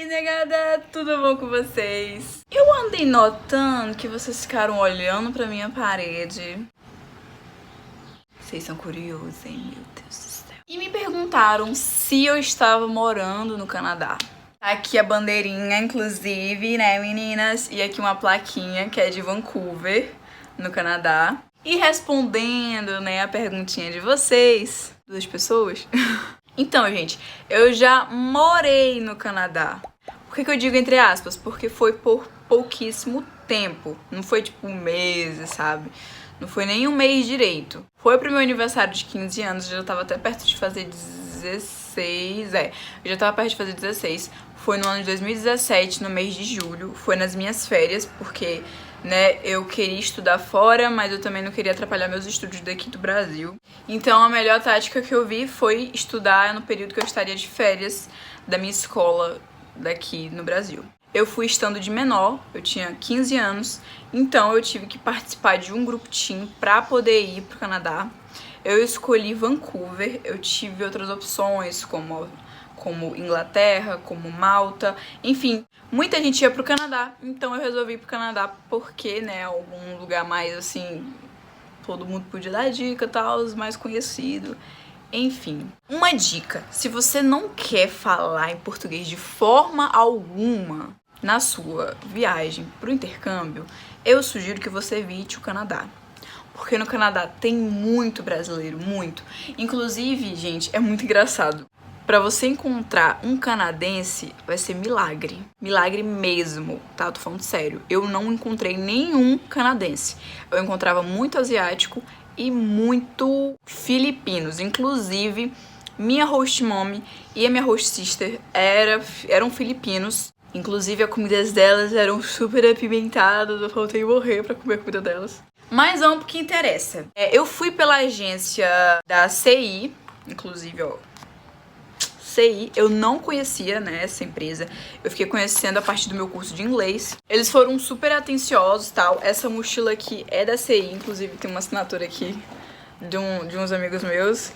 aí, negada, tudo bom com vocês? Eu andei notando que vocês ficaram olhando pra minha parede. Vocês são curiosos, hein? Meu Deus do céu. E me perguntaram se eu estava morando no Canadá. Tá aqui a bandeirinha, inclusive, né, meninas? E aqui uma plaquinha que é de Vancouver, no Canadá. E respondendo, né, a perguntinha de vocês, 2 pessoas. Então, gente, eu já morei no Canadá. Por que eu digo entre aspas? Porque foi por pouquíssimo tempo. Não foi tipo meses, sabe? Não foi nem um mês direito. Foi pro meu aniversário de 15 anos, eu já tava até perto de fazer 16. Eu já tava perto de fazer 16. Foi no ano de 2017, no mês de julho. Foi nas minhas férias, porque, né, eu queria estudar fora, mas eu também não queria atrapalhar meus estudos daqui do Brasil. Então a melhor tática que eu vi foi estudar no período que eu estaria de férias da minha escola daqui no Brasil. Eu fui estando de menor, eu tinha 15 anos, então eu tive que participar de um grupo team pra poder ir pro Canadá. Eu escolhi Vancouver, eu tive outras opções como Inglaterra, como Malta, enfim, muita gente ia pro Canadá, então eu resolvi ir pro Canadá porque, né, algum lugar mais assim, todo mundo podia dar dica e tal, os mais conhecidos, enfim. Uma dica, se você não quer falar em português de forma alguma na sua viagem pro intercâmbio, eu sugiro que você evite o Canadá. Porque no Canadá tem muito brasileiro, muito. Inclusive, gente, é muito engraçado. Pra você encontrar um canadense, vai ser milagre. Milagre mesmo, tá? Tô falando sério. Eu não encontrei nenhum canadense. Eu encontrava muito asiático e muito filipinos. Inclusive, minha host mommy e a minha host sister eram filipinos. Inclusive, as comidas delas eram super apimentadas. Eu faltei morrer pra comer a comida delas. Mas vamos pro que interessa. Eu fui pela agência da CI, inclusive, ó. CI, eu não conhecia, né, essa empresa. Eu fiquei conhecendo a partir do meu curso de inglês. Eles foram super atenciosos e tal. Essa mochila aqui é da CI, inclusive tem uma assinatura aqui de uns amigos meus.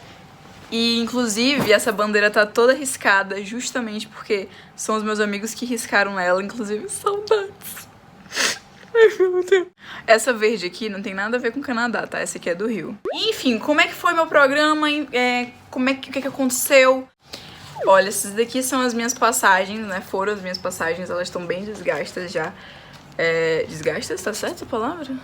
E, inclusive, essa bandeira tá toda riscada justamente porque são os meus amigos que riscaram ela. Inclusive, saudades. Ai, meu Deus. Essa verde aqui não tem nada a ver com o Canadá, tá? Essa aqui é do Rio. Enfim, como é que foi meu programa? O que aconteceu? Olha, essas daqui são as minhas passagens, né? Foram as minhas passagens, elas estão bem desgastas já. Desgastas? Tá certo a palavra?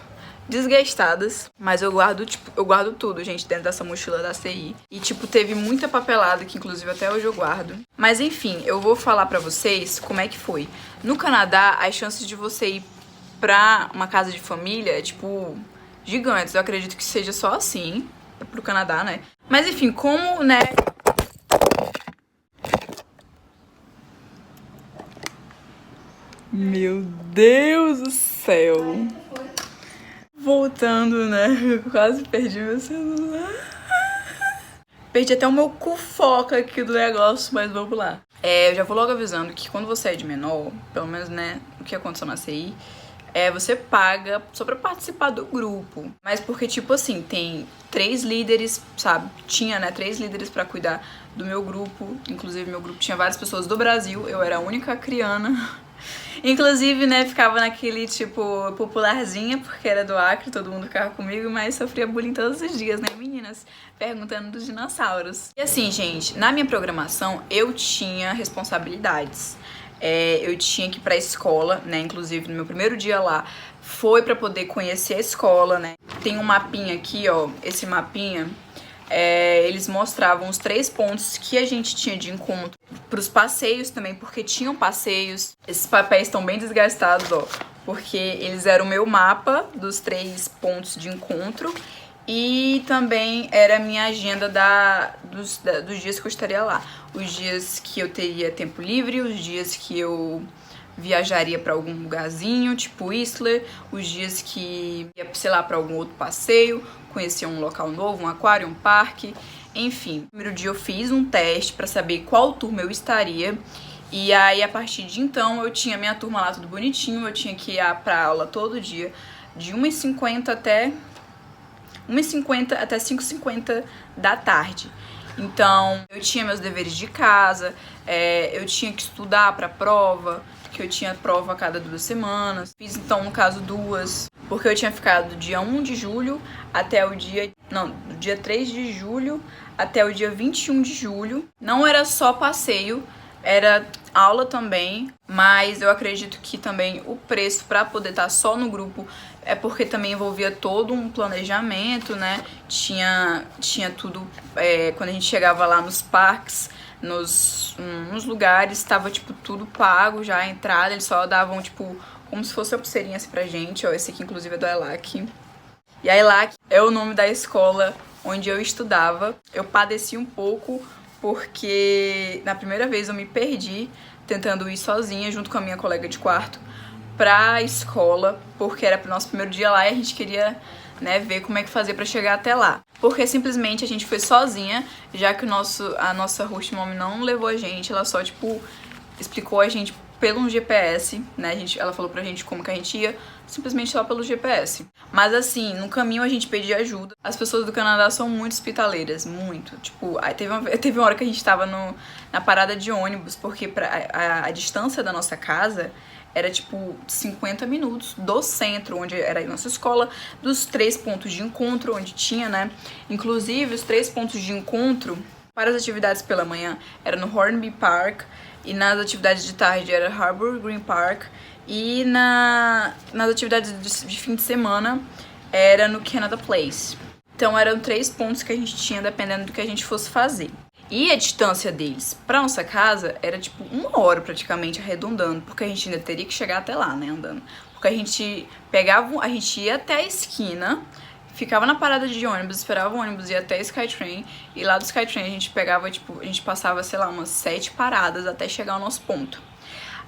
Desgastadas. Mas eu guardo tudo, gente, dentro dessa mochila da CI. E, tipo, teve muita papelada que, inclusive, até hoje eu guardo. Mas, enfim, eu vou falar pra vocês como é que foi. No Canadá, as chances de você ir pra uma casa de família é, tipo, gigantes. Eu acredito que seja só assim, pro Canadá, né? Mas, enfim, como, né... Meu Deus do céu. Voltando, né? Eu quase perdi meu celular. Perdi até o meu cu-foca aqui do negócio, mas vamos lá. Eu já vou logo avisando que quando você é de menor, pelo menos, né, o que aconteceu na CI, você paga só pra participar do grupo. Mas porque, tipo assim, tem 3 líderes, sabe? Tinha, né, 3 líderes pra cuidar do meu grupo. Inclusive, meu grupo tinha várias pessoas do Brasil. Eu era a única criana. Inclusive, né, ficava naquele, tipo, popularzinha, porque era do Acre, todo mundo ficava comigo, mas sofria bullying todos os dias, né, meninas? Perguntando dos dinossauros. E assim, gente, na minha programação, eu tinha responsabilidades. Eu tinha que ir pra escola, né, inclusive no meu primeiro dia lá, foi pra poder conhecer a escola, né. Tem um mapinha aqui, ó, esse mapinha... eles mostravam os 3 pontos que a gente tinha de encontro pros passeios também, porque tinham passeios. Esses papéis estão bem desgastados, ó, porque eles eram o meu mapa dos 3 pontos de encontro e também era a minha agenda dos dias que eu estaria lá. Os dias que eu teria tempo livre, os dias que eu viajaria pra algum lugarzinho, tipo Whistler, os dias que ia, sei lá, pra algum outro passeio, conhecer um local novo, um aquário, um parque, enfim. No primeiro dia eu fiz um teste pra saber qual turma eu estaria, e aí a partir de então eu tinha minha turma lá tudo bonitinho, eu tinha que ir pra aula todo dia, de 1h50 até 5h50 da tarde. Então, eu tinha meus deveres de casa, eu tinha que estudar pra prova, porque eu tinha prova a cada 2 semanas. Fiz, então, no caso, 2, porque eu tinha ficado do dia 1 de julho até o dia... Não, do dia 3 de julho até o dia 21 de julho. Não era só passeio, era aula também, mas eu acredito que também o preço para poder estar só no grupo é porque também envolvia todo um planejamento, né? Tinha tudo, quando a gente chegava lá nos parques, nos lugares, estava tipo tudo pago já a entrada, eles só davam tipo como se fosse uma pulseirinha assim pra gente, ó, esse aqui inclusive é do ELAC. E a ELAC é o nome da escola onde eu estudava. Eu padeci um pouco porque na primeira vez eu me perdi tentando ir sozinha junto com a minha colega de quarto pra escola, porque era pro nosso primeiro dia lá e a gente queria, né, ver como é que fazer pra chegar até lá. Porque simplesmente a gente foi sozinha, já que a nossa host mom não levou a gente, ela só, tipo, explicou a gente pelo um GPS, né, ela falou pra gente como que a gente ia, simplesmente só pelo GPS. Mas assim, no caminho a gente pedia ajuda. As pessoas do Canadá são muito hospitaleiras, muito. Tipo, aí teve uma hora que a gente tava na parada de ônibus, porque a distância da nossa casa era tipo 50 minutos do centro, onde era a nossa escola, dos 3 pontos de encontro, onde tinha, né? Inclusive, os 3 pontos de encontro para as atividades pela manhã era no Hornby Park, e nas atividades de tarde era Harbour Green Park, e nas atividades de fim de semana era no Canada Place. Então eram 3 pontos que a gente tinha dependendo do que a gente fosse fazer. E a distância deles pra nossa casa era tipo 1 hora praticamente arredondando, porque a gente ainda teria que chegar até lá, né, andando. Porque a gente ia até a esquina, ficava na parada de ônibus, esperava o ônibus ir até a Skytrain, e lá do Skytrain a gente pegava, tipo, a gente passava, sei lá, umas 7 paradas até chegar ao nosso ponto.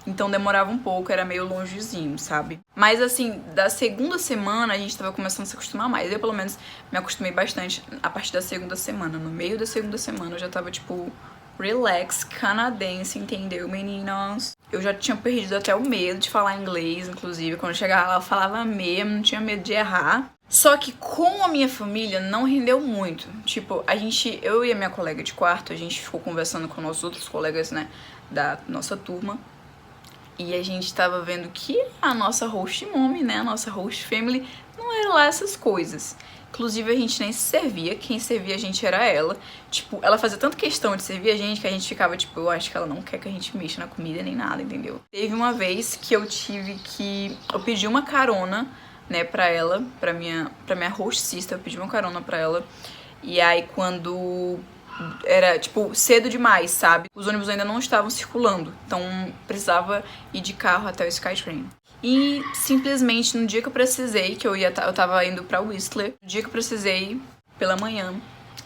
Então demorava um pouco, era meio longezinho, sabe? Mas assim, da segunda semana a gente tava começando a se acostumar mais. Eu, pelo menos, me acostumei bastante a partir da segunda semana. No meio da segunda semana eu já tava, tipo, relax, canadense, entendeu, meninas? Eu já tinha perdido até o medo de falar inglês, inclusive. Quando eu chegava lá eu falava mesmo, não tinha medo de errar. Só que com a minha família não rendeu muito. Tipo, eu e a minha colega de quarto, a gente ficou conversando com nossos outros colegas, né, da nossa turma. E a gente tava vendo que a nossa host mom, né, a nossa host family, não era lá essas coisas. Inclusive, a gente nem se servia, quem servia a gente era ela. Tipo, ela fazia tanta questão de servir a gente que a gente ficava, tipo, eu acho que ela não quer que a gente mexa na comida nem nada, entendeu? Teve uma vez que eu pedi uma carona, né, pra ela, pra minha host sister, eu pedi uma carona pra ela. E aí, quando era, tipo, cedo demais, sabe? Os ônibus ainda não estavam circulando, então precisava ir de carro até o Skytrain. E simplesmente no dia que eu precisei, que eu tava indo pra Whistler, no dia que eu precisei, pela manhã,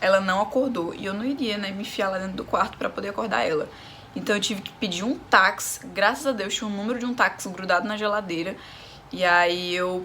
ela não acordou. E eu não iria, né, me enfiar lá dentro do quarto pra poder acordar ela. Então eu tive que pedir um táxi, graças a Deus tinha um número de um táxi grudado na geladeira. E aí eu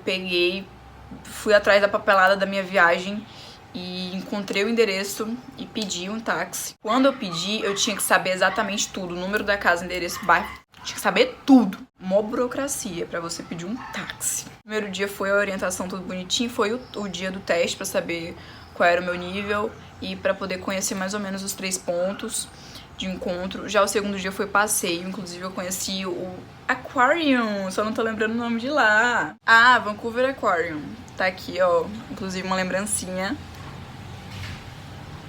fui atrás da papelada da minha viagem e encontrei o endereço e pedi um táxi. Quando eu pedi, eu tinha que saber exatamente tudo, o número da casa, endereço, bairro, tinha que saber tudo. Mó burocracia pra você pedir um táxi. O primeiro dia foi a orientação, tudo bonitinho, foi o dia do teste pra saber qual era o meu nível e pra poder conhecer mais ou menos os 3 pontos de encontro. Já o segundo dia foi passeio, inclusive eu conheci o Aquarium, só não tô lembrando o nome de lá. Ah, Vancouver Aquarium. Tá aqui, ó, inclusive uma lembrancinha.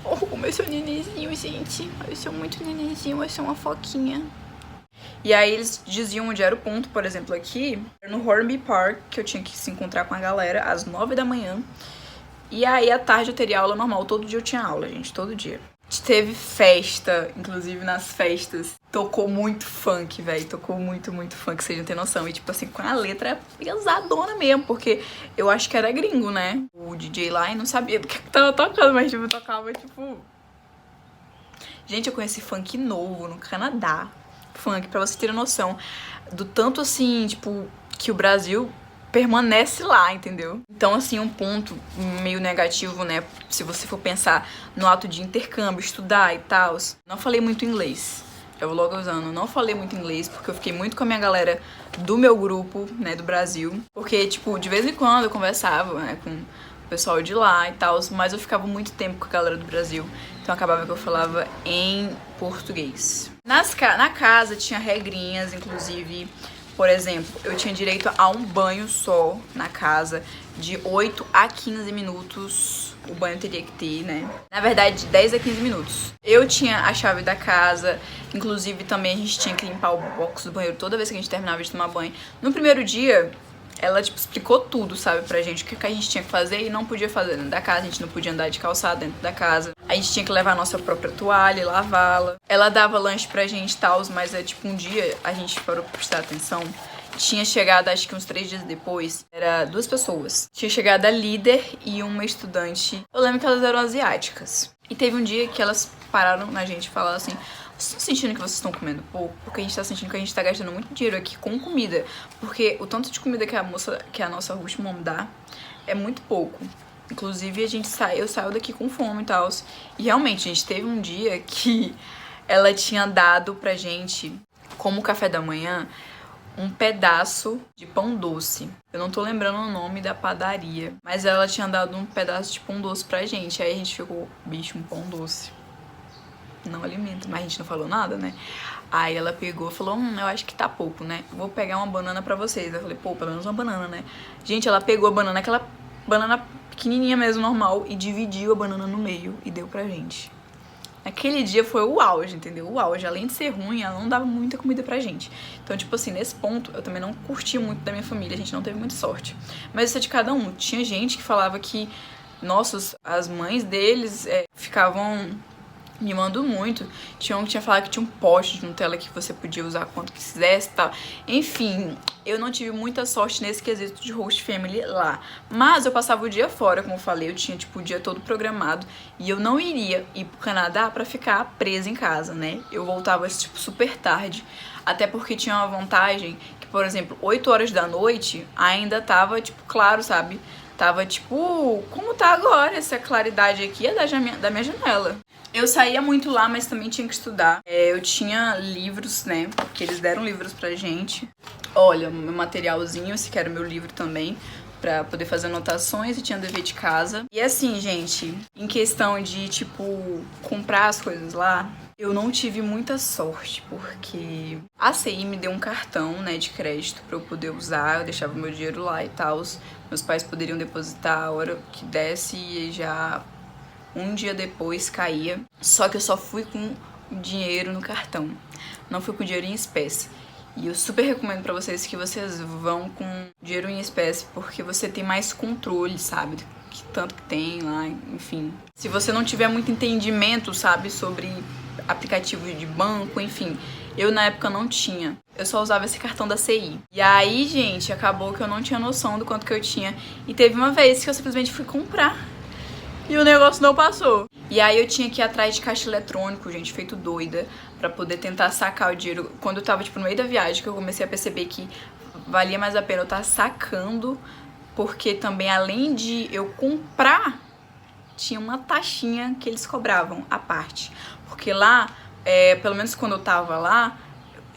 Oh, como eu sou nenenzinho, gente. Eu sou muito nenenzinho, eu sou uma foquinha. E aí eles diziam onde era o ponto, por exemplo, aqui, no Hornby Park, que eu tinha que se encontrar com a galera às 9 da manhã. E aí à tarde eu teria aula normal, todo dia eu tinha aula, gente, todo dia. Teve festa, inclusive nas festas, tocou muito funk, velho, tocou muito, muito funk, vocês não tem noção. E tipo assim, com a letra pesadona mesmo, porque eu acho que era gringo, né? O DJ lá e não sabia do que tava tocando, mas tipo, tocava tipo... Gente, eu conheci funk novo no Canadá, funk, pra você ter noção do tanto assim, tipo, que o Brasil permanece lá, entendeu? Então, assim, um ponto meio negativo, né, se você for pensar no ato de intercâmbio, estudar e tal. Não falei muito inglês, já vou logo usando, não falei muito inglês, porque eu fiquei muito com a minha galera do meu grupo, né, do Brasil, porque, tipo, de vez em quando eu conversava, né, com o pessoal de lá e tal, mas eu ficava muito tempo com a galera do Brasil, então acabava que eu falava em português. Na casa tinha regrinhas, inclusive, por exemplo, eu tinha direito a um banho só na casa, de 8 a 15 minutos o banho teria que ter, né? Na verdade, de 10 a 15 minutos. Eu tinha a chave da casa, inclusive também a gente tinha que limpar o box do banheiro toda vez que a gente terminava de tomar banho. No primeiro dia, ela, tipo, explicou tudo, sabe, pra gente, o que a gente tinha que fazer e não podia fazer dentro da casa, a gente não podia andar de calçado dentro da casa. A gente tinha que levar a nossa própria toalha e lavá-la. Ela dava lanche pra gente e tal, mas é tipo, um dia a gente parou pra prestar atenção. Tinha chegado, acho que uns 3 dias depois, era 2 pessoas. Tinha chegado a líder e uma estudante. Eu lembro que elas eram asiáticas. E teve um dia que elas pararam na gente e falaram assim: vocês estão sentindo que vocês estão comendo pouco? Porque a gente tá sentindo que a gente tá gastando muito dinheiro aqui com comida. Porque o tanto de comida que a nossa Rush Mom dá é muito pouco. Inclusive, eu saio daqui com fome e tal. E realmente, a gente teve um dia que ela tinha dado pra gente, como café da manhã, um pedaço de pão doce. Eu não tô lembrando o nome da padaria, mas ela tinha dado um pedaço de pão doce pra gente. Aí a gente ficou, bicho, um pão doce não alimenta, mas a gente não falou nada, né? Aí ela pegou e falou, eu acho que tá pouco, né? Vou pegar uma banana pra vocês. Eu falei, pô, pelo menos uma banana, né? Gente, ela pegou a banana, aquela banana pequenininha mesmo, normal, e dividiu a banana no meio e deu pra gente. Aquele dia foi o auge, entendeu? O auge. Além de ser ruim, ela não dava muita comida pra gente. Então, tipo assim, nesse ponto, eu também não curti muito da minha família. A gente não teve muita sorte. Mas isso é de cada um. Tinha gente que falava que, nossa, as mães deles ficavam mimando muito. Tinha um que tinha falado que tinha um pote de Nutella que você podia usar quanto quisesse e tal. Enfim, eu não tive muita sorte nesse quesito de host family lá. Mas eu passava o dia fora, como eu falei. Eu tinha, tipo, o dia todo programado. E eu não iria ir pro Canadá pra ficar presa em casa, né? Eu voltava, tipo, super tarde. Até porque tinha uma vantagem que, por exemplo, 8 horas da noite ainda tava, tipo, claro, sabe? Tava, tipo, como tá agora? Essa claridade aqui é da minha janela. Eu saía muito lá, mas também tinha que estudar. Eu tinha livros, né? Porque eles deram livros pra gente. Olha, meu materialzinho, esse que era o meu livro também, pra poder fazer anotações, e tinha dever de casa. E assim, gente, em questão de, tipo, comprar as coisas lá, eu não tive muita sorte, porque a CI me deu um cartão, né, de crédito pra eu poder usar, eu deixava meu dinheiro lá e tal. Meus pais poderiam depositar a hora que desse e já um dia depois caía. Só que eu só fui com dinheiro no cartão, não fui com dinheiro em espécie. E eu super recomendo pra vocês que vocês vão com dinheiro em espécie, porque você tem mais controle, sabe? Que tanto que tem lá, enfim. Se você não tiver muito entendimento, sabe, sobre aplicativo de banco, enfim. Eu, na época, não tinha. Eu só usava esse cartão da CI. E aí, gente, acabou que eu não tinha noção do quanto que eu tinha. E teve uma vez que eu simplesmente fui comprar e o negócio não passou. E aí eu tinha que ir atrás de caixa eletrônico, gente, feito doida, pra poder tentar sacar o dinheiro. Quando eu tava, tipo, no meio da viagem, que eu comecei a perceber que valia mais a pena eu estar sacando, porque também, além de eu comprar, tinha uma taxinha que eles cobravam à parte. Porque lá, pelo menos quando eu tava lá,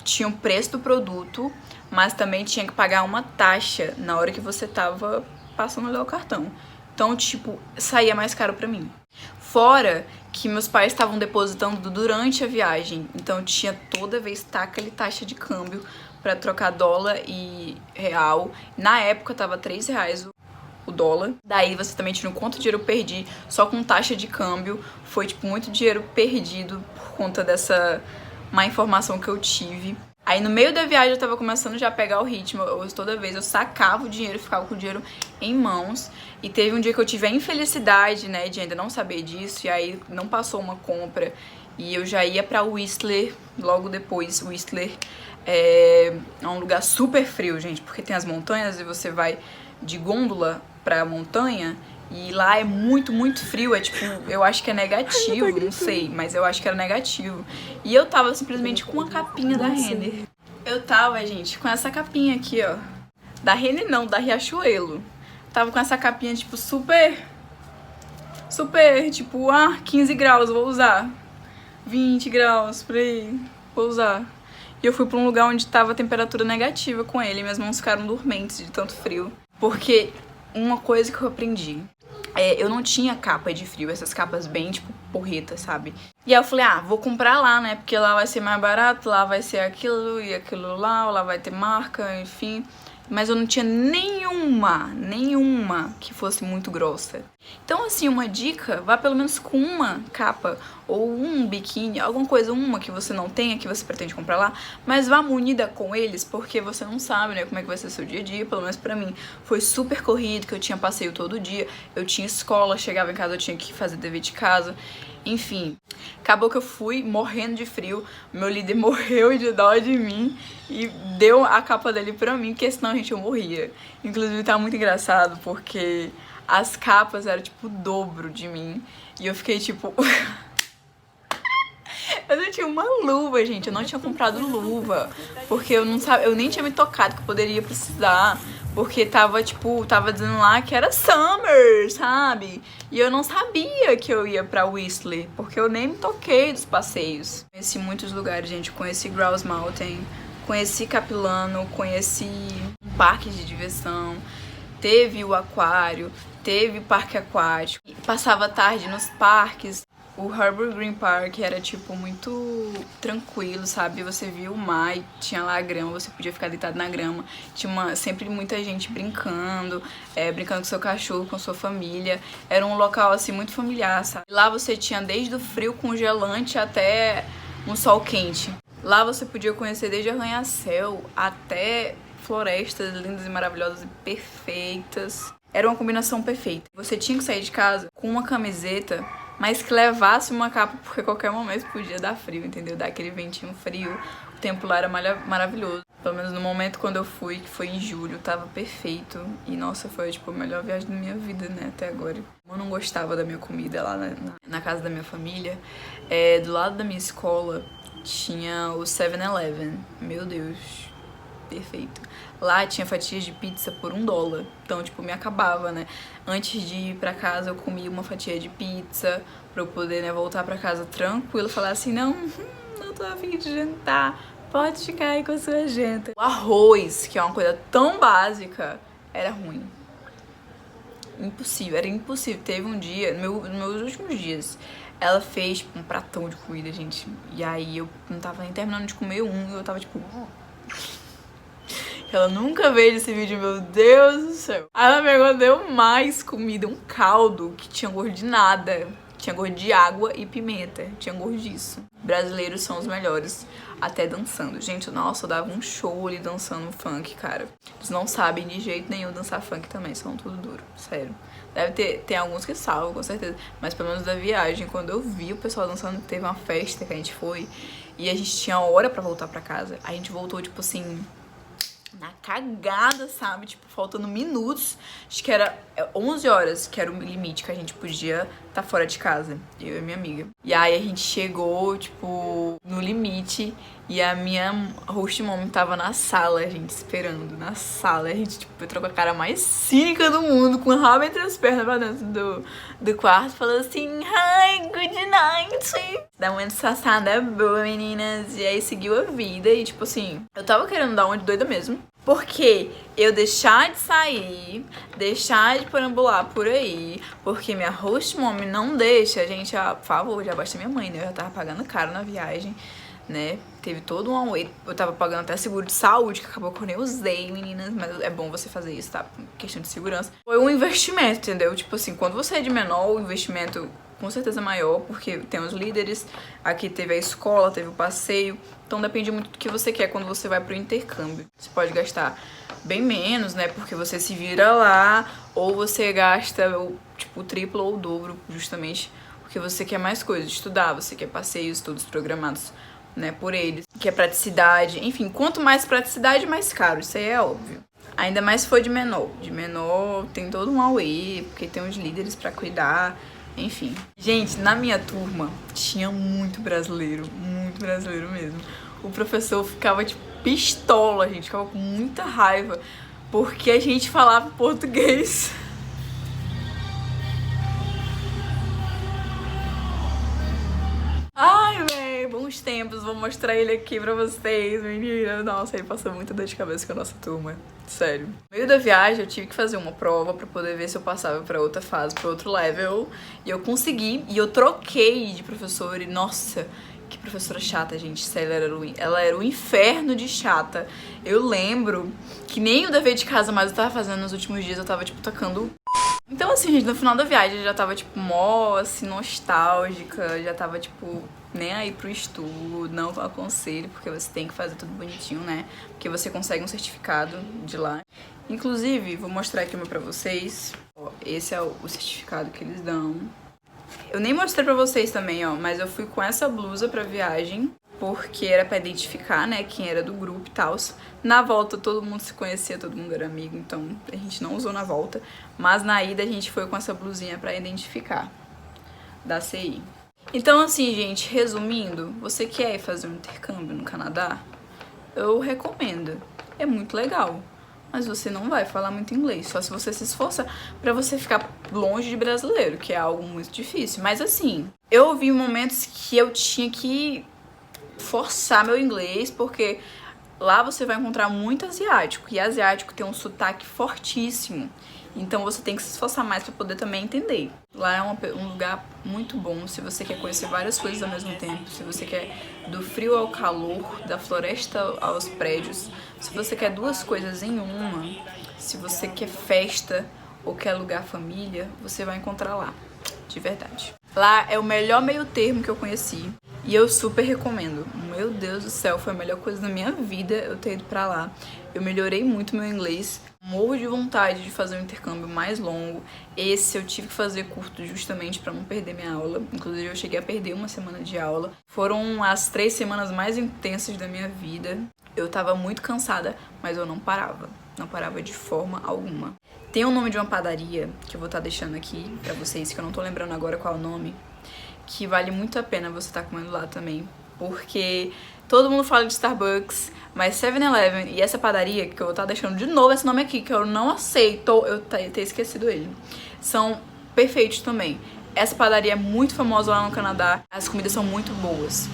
tinha o preço do produto, mas também tinha que pagar uma taxa na hora que você tava passando ali o cartão. Então, tipo, saía mais caro pra mim. Fora que meus pais estavam depositando durante a viagem. Então, tinha toda vez aquele taxa de câmbio pra trocar dólar e real. Na época, tava R$3 o dólar. Daí, você também tinha quanto dinheiro eu perdi só com taxa de câmbio. Foi, tipo, muito dinheiro perdido por conta dessa má informação que eu tive. Aí no meio da viagem eu tava começando já a pegar o ritmo. Toda vez eu sacava o dinheiro, ficava com o dinheiro em mãos. E teve um dia que eu tive a infelicidade, né, de ainda não saber disso. E aí não passou uma compra. E eu já ia pra Whistler logo depois. Whistler é um lugar super frio, gente, porque tem as montanhas e você vai de gôndola pra montanha. E lá é muito, muito frio, é tipo, eu acho que é negativo, não sei, mas eu acho que era negativo. E eu tava simplesmente com uma capinha da Renner. Eu tava, gente, com essa capinha aqui, ó. Da Renner não, da Riachuelo. Tava com essa capinha, tipo, super, tipo, 15 graus, vou usar. 20 graus, por aí, vou usar. E eu fui pra um lugar onde tava temperatura negativa com ele, minhas mãos ficaram dormentes de tanto frio. Porque uma coisa que eu aprendi: eu não tinha capa de frio, essas capas bem, tipo, porreta, sabe? E aí eu falei, vou comprar lá, né? Porque lá vai ser mais barato, lá vai ser aquilo e aquilo lá vai ter marca, enfim. Mas eu não tinha nenhuma que fosse muito grossa. Então, assim, uma dica, vá pelo menos com uma capa ou um biquíni, alguma coisa, uma que você não tenha, que você pretende comprar lá, mas vá munida com eles, porque você não sabe, né, como é que vai ser seu dia a dia. Pelo menos pra mim, foi super corrido, que eu tinha passeio todo dia, eu tinha escola, chegava em casa, eu tinha que fazer dever de casa. Enfim, acabou que eu fui morrendo de frio, meu líder morreu de dó de mim e deu a capa dele pra mim, porque senão, gente, eu morria. Inclusive, tá muito engraçado, porque as capas eram, tipo, o dobro de mim, e eu fiquei, tipo... Eu não tinha uma luva, gente, eu não tinha comprado luva, porque eu não sabia, eu nem tinha me tocado que eu poderia precisar, porque tava, tipo, tava dizendo lá que era summer, sabe? E eu não sabia que eu ia pra Whistler, porque eu nem me toquei dos passeios. Conheci muitos lugares, gente, conheci Grouse Mountain, conheci Capilano, conheci um parque de diversão, teve o aquário, teve parque aquático, passava a tarde nos parques. O Harbor Green Park era, tipo, muito tranquilo, sabe? Você via o mar e tinha lá a grama, você podia ficar deitado na grama. Tinha sempre muita gente brincando, brincando com seu cachorro, com sua família. Era um local, assim, muito familiar, sabe? Lá você tinha desde o frio congelante até um sol quente. Lá você podia conhecer desde arranha-céu até florestas lindas e maravilhosas e perfeitas. Era uma combinação perfeita. Você tinha que sair de casa com uma camiseta, mas que levasse uma capa, porque a qualquer momento podia dar frio, entendeu? Dar aquele ventinho frio. O tempo lá era maravilhoso. Pelo menos no momento quando eu fui, que foi em julho, tava perfeito. E, nossa, foi, tipo, a melhor viagem da minha vida, né, até agora. Eu não gostava da minha comida lá na casa da minha família. Do lado da minha escola tinha o 7-Eleven. Meu Deus, perfeito. Lá tinha fatias de pizza por $1. Então, tipo, me acabava, né? Antes de ir pra casa, eu comia uma fatia de pizza pra eu poder, né, voltar pra casa tranquilo. Falar assim, não tô a fim de jantar. Pode ficar aí com a sua janta. O arroz, que é uma coisa tão básica, era ruim. Impossível, era impossível. Teve um dia, nos meus últimos dias, ela fez, tipo, um pratão de comida, gente. E aí eu não tava nem terminando de comer e eu tava, tipo... Ela nunca veio esse vídeo, meu Deus do céu. Aí ela pegou, deu mais comida, um caldo que tinha gosto de nada. Tinha gosto de água e pimenta, tinha gosto disso. Brasileiros são os melhores, até dançando. Gente, nossa, eu dava um show ali dançando funk, cara. Eles não sabem de jeito nenhum dançar funk também, são tudo duro, sério. Deve ter alguns que salvam, com certeza. Mas pelo menos da viagem, quando eu vi o pessoal dançando, teve uma festa que a gente foi e a gente tinha hora pra voltar pra casa. A gente voltou, tipo assim... na cagada, sabe? Tipo, faltando minutos. Acho que era 11 horas, que era o limite que a gente podia estar fora de casa. Eu e minha amiga. E aí a gente chegou, tipo, no limite. E a minha host mom tava na sala, a gente esperando. Na sala. A gente, tipo, entrou com a cara mais cínica do mundo, com o rabo entre as pernas pra dentro do quarto. Falou assim, hi, good night. Dá uma disfarçada boa, meninas. E aí seguiu a vida. E, tipo assim, eu tava querendo dar uma de doida mesmo. Porque eu deixar de sair, deixar de perambular por aí, porque minha host mom não deixa, gente, por favor, já basta minha mãe, né? Eu já tava pagando caro na viagem, né? Teve todo um away, eu tava pagando até seguro de saúde, que acabou que eu nem usei, meninas, mas é bom você fazer isso, tá? Questão de segurança. Foi um investimento, entendeu? Tipo assim, quando você é de menor, o investimento com certeza maior, porque tem os líderes, aqui teve a escola, teve o passeio, então depende muito do que você quer quando você vai pro intercâmbio. Você pode gastar bem menos, né, porque você se vira lá, ou você gasta, tipo, o triplo ou o dobro, justamente porque você quer mais coisas, estudar, você quer passeios todos programados, né, por eles, quer praticidade, enfim, quanto mais praticidade, mais caro, isso aí é óbvio. Ainda mais se for de menor. De menor tem todo um auê, porque tem os líderes pra cuidar, enfim. Gente, na minha turma tinha muito brasileiro mesmo. O professor ficava, tipo, pistola, a gente ficava com muita raiva, porque a gente falava português. Ai, véi, bons tempos, vou mostrar ele aqui pra vocês, menina. Nossa, ele passou muita dor de cabeça com a nossa turma. Sério. No meio da viagem, eu tive que fazer uma prova pra poder ver se eu passava pra outra fase, pra outro level. E eu consegui, e eu troquei de professor, e nossa, que professora chata, gente. Sério, ela era o inferno de chata. Eu lembro que nem o dever de casa mais eu tava fazendo nos últimos dias, eu tava, tipo, tocando. Então, assim, gente, no final da viagem eu já tava, tipo, mó, assim, nostálgica, já tava, tipo, nem aí pro estudo, não aconselho, porque você tem que fazer tudo bonitinho, né? Porque você consegue um certificado de lá. Inclusive, vou mostrar aqui uma pra vocês. Ó, esse é o certificado que eles dão. Eu nem mostrei pra vocês também, ó, mas eu fui com essa blusa pra viagem, porque era pra identificar, né, quem era do grupo e tal. Na volta todo mundo se conhecia, todo mundo era amigo, então a gente não usou na volta. Mas na ida a gente foi com essa blusinha pra identificar, da CI. Então assim, gente, resumindo, você quer ir fazer um intercâmbio no Canadá? Eu recomendo, é muito legal. Mas você não vai falar muito inglês, só se você se esforçar pra você ficar longe de brasileiro, que é algo muito difícil. Mas assim, eu vi momentos que eu tinha que forçar meu inglês, porque lá você vai encontrar muito asiático, e asiático tem um sotaque fortíssimo. Então você tem que se esforçar mais pra poder também entender. Lá é um lugar muito bom se você quer conhecer várias coisas ao mesmo tempo. Se você quer do frio ao calor, da floresta aos prédios. Se você quer duas coisas em uma. Se você quer festa ou quer lugar família, você vai encontrar lá. De verdade. Lá é o melhor meio termo que eu conheci. E eu super recomendo. Meu Deus do céu, foi a melhor coisa da minha vida eu ter ido pra lá. Eu melhorei muito meu inglês. Morro de vontade de fazer um intercâmbio mais longo. Esse eu tive que fazer curto justamente pra não perder minha aula. Inclusive eu cheguei a perder uma semana de aula. Foram as 3 semanas mais intensas da minha vida. Eu tava muito cansada, mas eu não parava. Não parava de forma alguma. Tem o nome de uma padaria que eu vou estar deixando aqui pra vocês, que eu não tô lembrando agora qual é o nome, que vale muito a pena você estar comendo lá também, porque todo mundo fala de Starbucks, mas 7-Eleven e essa padaria, que eu vou estar deixando de novo esse nome aqui, que eu não aceito eu ter esquecido ele, são perfeitos também. Essa padaria é muito famosa lá no Canadá, as comidas são muito boas.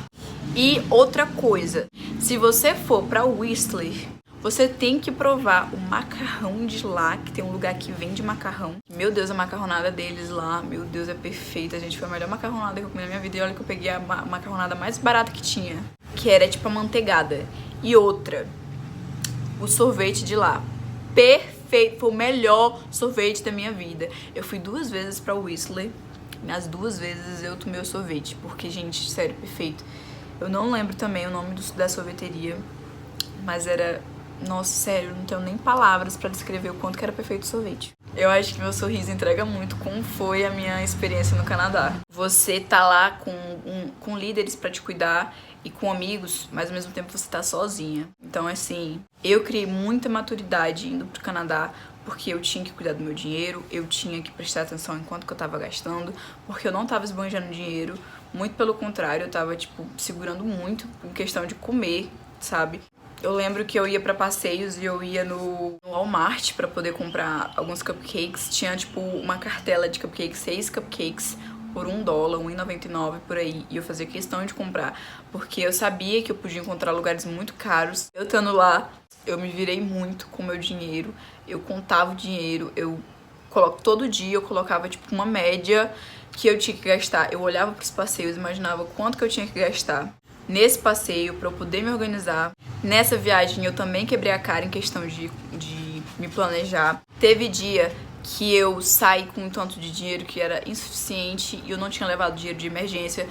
E outra coisa, se você for pra Whistler, você tem que provar o macarrão de lá, que tem um lugar que vende macarrão. Meu Deus, a macarronada deles lá, meu Deus, é perfeita, gente. Foi a melhor macarronada que eu comi na minha vida. E olha que eu peguei a macarronada mais barata que tinha, que era tipo amanteigada. E outra, o sorvete de lá, perfeito, foi o melhor sorvete da minha vida. Eu fui 2 vezes pra Whistler, nas 2 vezes eu tomei o sorvete, porque, gente, sério, perfeito. Eu não lembro também o nome da sorveteria, mas era... Nossa, sério, não tenho nem palavras pra descrever o quanto que era perfeito o sorvete. Eu acho que meu sorriso entrega muito como foi a minha experiência no Canadá. Você tá lá com líderes pra te cuidar e com amigos, mas ao mesmo tempo você tá sozinha. Então, assim, eu criei muita maturidade indo pro Canadá, porque eu tinha que cuidar do meu dinheiro, eu tinha que prestar atenção em quanto que eu tava gastando, porque eu não tava esbanjando dinheiro, muito pelo contrário, eu tava, tipo, segurando muito em questão de comer, sabe? Eu lembro que eu ia pra passeios e eu ia no Walmart pra poder comprar alguns cupcakes. Tinha, tipo, uma cartela de cupcakes, 6 cupcakes por $1, R$1,99 por aí. E eu fazia questão de comprar, porque eu sabia que eu podia encontrar lugares muito caros. Eu estando lá, eu me virei muito com o meu dinheiro. Eu contava o dinheiro, todo dia eu colocava, tipo, uma média que eu tinha que gastar. Eu olhava pros passeios, imaginava quanto que eu tinha que gastar nesse passeio pra eu poder me organizar. Nessa viagem eu também quebrei a cara em questão de me planejar. Teve dia que eu saí com um tanto de dinheiro que era insuficiente e eu não tinha levado dinheiro de emergência,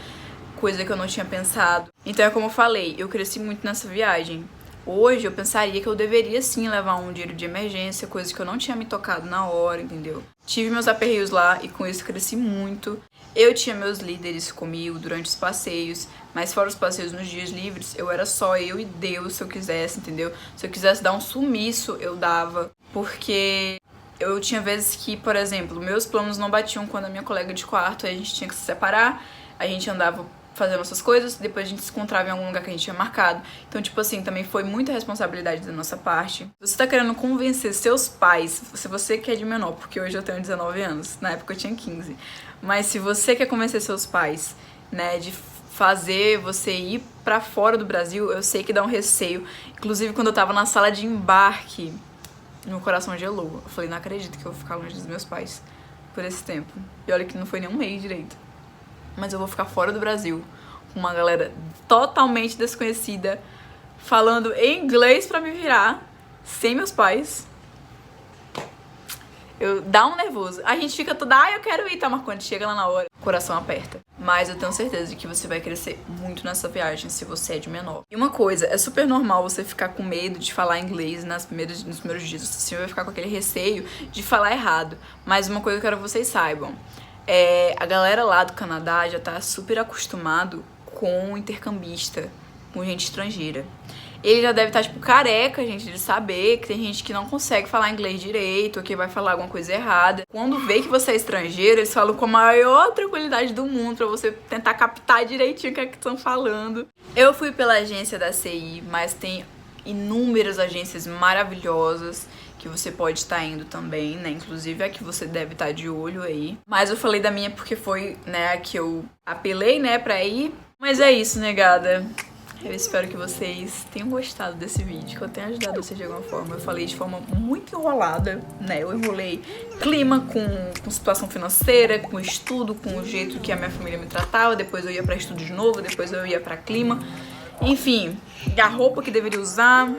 coisa que eu não tinha pensado. Então é como eu falei, eu cresci muito nessa viagem. Hoje eu pensaria que eu deveria sim levar um dinheiro de emergência, coisa que eu não tinha me tocado na hora, entendeu? Tive meus aperreios lá e com isso cresci muito. Eu tinha meus líderes comigo durante os passeios, mas fora os passeios nos dias livres, eu era só eu e Deus se eu quisesse, entendeu? Se eu quisesse dar um sumiço, eu dava. Porque eu tinha vezes que, por exemplo, meus planos não batiam com a minha colega de quarto, aí a gente tinha que se separar, a gente andava fazendo essas coisas, depois a gente se encontrava em algum lugar que a gente tinha marcado. Então, tipo assim, também foi muita responsabilidade da nossa parte. Você tá querendo convencer seus pais, se você quer de menor, porque hoje eu tenho 19 anos, na época eu tinha 15. Mas se você quer convencer seus pais, né, de fazer você ir pra fora do Brasil, eu sei que dá um receio. Inclusive, quando eu tava na sala de embarque, meu coração gelou. Eu falei, não acredito que eu vou ficar longe dos meus pais por esse tempo. E olha que não foi nem um mês direito. Mas eu vou ficar fora do Brasil, com uma galera totalmente desconhecida, falando em inglês pra me virar, sem meus pais. Dá um nervoso. A gente fica toda, eu quero ir, tá, mas quando chega lá na hora, o coração aperta. Mas eu tenho certeza de que você vai crescer muito nessa viagem se você é de menor. E uma coisa, é super normal você ficar com medo de falar inglês nos primeiros dias. Você vai ficar com aquele receio de falar errado. Mas uma coisa que eu quero que vocês saibam. A galera lá do Canadá já tá super acostumado com intercambista, com gente estrangeira. Ele já deve estar, tipo, careca, gente, de saber que tem gente que não consegue falar inglês direito ou que vai falar alguma coisa errada. Quando vê que você é estrangeiro, eles falam com a maior tranquilidade do mundo pra você tentar captar direitinho o que é que estão falando. Eu fui pela agência da CI, mas tem inúmeras agências maravilhosas que você pode estar indo também, né? Inclusive a que você deve estar de olho aí. Mas eu falei da minha porque foi, né, a que eu apelei, né, pra ir. Mas é isso, negada. Eu espero que vocês tenham gostado desse vídeo, que eu tenha ajudado vocês de alguma forma. Eu falei de forma muito enrolada, né? Eu enrolei clima com situação financeira, com estudo, com o jeito que a minha família me tratava. Depois eu ia pra estudo de novo, depois eu ia pra clima. Enfim, a roupa que deveria usar.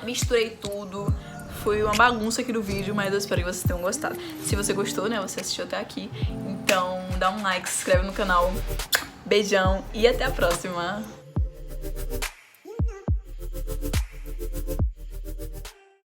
Misturei tudo. Foi uma bagunça aqui no vídeo, mas eu espero que vocês tenham gostado. Se você gostou, né? Você assistiu até aqui. Então dá um like, se inscreve no canal. Beijão e até a próxima!